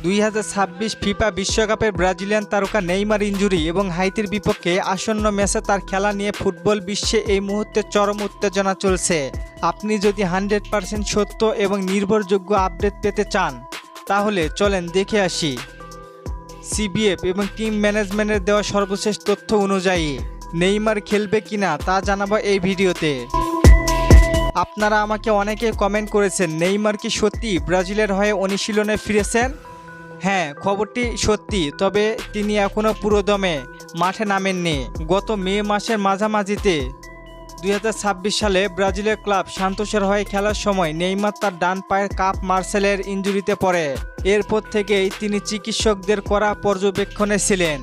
2026 FIFA বিশ্বকাপের Brazilian তারকা Neymar injury এবং হাইতির বিপক্ষে আসন্ন ম্যাচে তার খেলা নিয়ে ফুটবল বিশ্বে এই মুহূর্তে চরম উত্তেজনা চলছে। আপনি যদি 100% সত্য এবং নির্ভরযোগ্য আপডেট পেতে চান তাহলে চলেন দেখে আসি। সিবিএফ এবং টিম ম্যানেজমেন্টের দেওয়া সর্বশেষ তথ্য অনুযায়ী নেইমার খেলবে কিনা তা জানাবো এই ভিডিওতে। আপনারা আমাকে অনেকে কমেন্ট করেছেন, নেইমার কি সত্যি ব্রাজিলের হয়ে অনুশীলনে ফিরেছেন? হ্যাঁ, খবরটি সত্যি, তবে তিনি এখনও পুরোদমে মাঠে নামেননি। গত মে মাসের মাঝামাঝিতে 2026 সালে ব্রাজিলের ক্লাব সান্তোসের হয়ে খেলার সময় নেইমার তার ডান পায়ের কাপ মার্সেলের ইনজুরিতে পড়ে। এরপর থেকেই তিনি চিকিৎসকদের করা পর্যবেক্ষণে ছিলেন।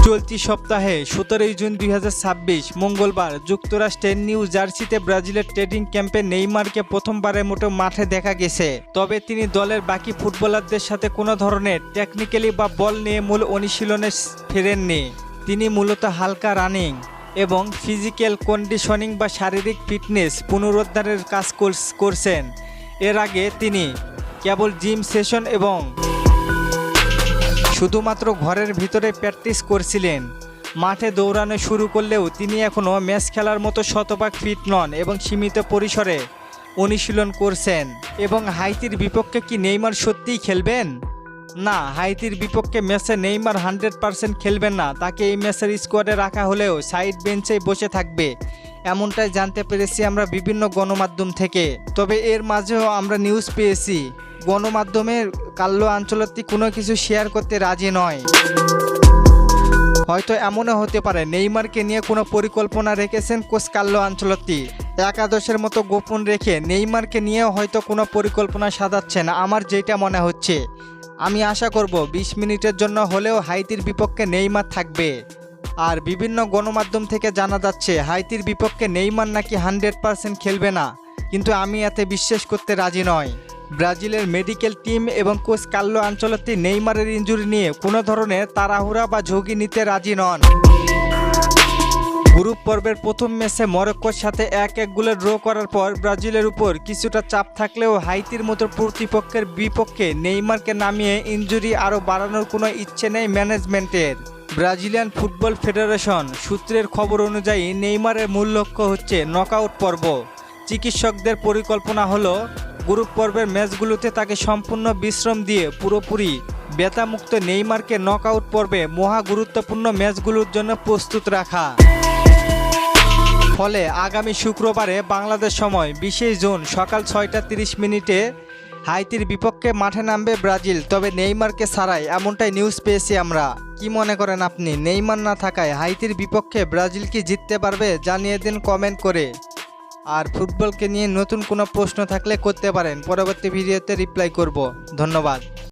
চলতি সপ্তাহে 17 জুন 2026 মঙ্গলবার যুক্তরাষ্ট্রের নিউ জার্সিতে ব্রাজিলের ট্রেনিং ক্যাম্পে নেইমারকে প্রথমবারের মতো মাঠে দেখা গেছে। তবে তিনি দলের বাকি ফুটবলারদের সাথে কোনো ধরনের টেকনিক্যালি বা বল নিয়ে মূল অনুশীলনে ফেরেননি। তিনি মূলত হালকা রানিং এবং ফিজিক্যাল কন্ডিশনিং বা শারীরিক ফিটনেস পুনরুদ্ধারের কাজ করছেন। এর আগে তিনি কেবল জিম সেশন এবং শুধুমাত্র ঘরের ভিতরে প্র্যাকটিস করছিলেন। মাঠে দৌড়ানো শুরু করলেও তিনি এখনও ম্যাচ খেলার মতো শতভাগ ফিট নন এবং সীমিত পরিসরে অনুশীলন করছেন। এবং হাইতির বিপক্ষে কি নেইমার সত্যিই খেলবেন? না, হাইতির বিপক্ষে ম্যাচে নেইমার 100% খেলবেন না। তাকে এই ম্যাচের স্কোয়াডে রাখা হলেও সাইড বেঞ্চেই বসে থাকবে, এমনটাই জানতে পেরেছি আমরা বিভিন্ন গণমাধ্যম থেকে। তবে এর মাঝেও আমরা নিউজ পেয়েছি গণমাধ্যমের কার্লো আনচেলত্তি কোনো কিছু শেয়ার করতে রাজি নয়। হয়তো এমনও হতে পারে নেইমারকে নিয়ে কোনো পরিকল্পনা রেখেছেন কোচ কার্লো আনচেলত্তি। একাদশের মতো গোপন রেখে নেইমারকে নিয়েও হয়তো কোনো পরিকল্পনা সাজাচ্ছেন, আমার যেটা মনে হচ্ছে। আমি আশা করব 20 মিনিটের জন্য হলেও হাইতির বিপক্ষে নেইমার থাকবে। আর বিভিন্ন গণমাধ্যম থেকে জানা যাচ্ছে হাইতির বিপক্ষে নেইমার নাকি 100% খেলবে না, কিন্তু আমি এতে বিশ্বাস করতে রাজি নয়। ব্রাজিলের মেডিকেল টিম এবং কোচ কার্লো আনচেলত্তি নেইমারের ইনজুরি নিয়ে কোনো ধরনের তাড়াহুড়া বা ঝুঁকি নিতে রাজি নন। গ্রুপ পর্বের প্রথম ম্যাচে মরক্কোর সাথে 1-1 গোলে ড্র করার পর ব্রাজিলের উপর কিছুটা চাপ থাকলেও হাইতির মতো প্রতিপক্ষের বিপক্ষে নেইমারকে নামিয়ে ইনজুরি আরও বাড়ানোর কোনো ইচ্ছে নেই ম্যানেজমেন্টের। ব্রাজিলিয়ান ফুটবল ফেডারেশন সূত্রের খবর অনুযায়ী নেইমারের মূল লক্ষ্য হচ্ছে নকআউট পর্ব। চিকিৎসকদের পরিকল্পনা হলো গ্রুপ পর্বের ম্যাচগুলোতে তাকে সম্পূর্ণ বিশ্রাম দিয়ে পুরোপুরি ব্যথামুক্ত নেইমারকে নকআউট পর্বে মহা গুরুত্বপূর্ণ ম্যাচগুলোর জন্য প্রস্তুত রাখা। ফলে আগামী শুক্রবারে বাংলাদেশ সময় 20 জুন সকাল 6টা 30 হাইতির বিপক্ষে মাঠে নামবে ব্রাজিল, তবে নেইমারকে ছাড়াই, এমনটাই নিউজ পেয়েছি আমরা। কি মনে করেন আপনি? নেইমার না থাকায় হাইতির বিপক্ষে ব্রাজিল কি জিততে পারবে? জানিয়ে দিন কমেন্ট করে। আর ফুটবলকে নিয়ে নতুন কোনো প্রশ্ন থাকলে করতে পারেন, পরবর্তী ভিডিওতে রিপ্লাই করব। ধন্যবাদ।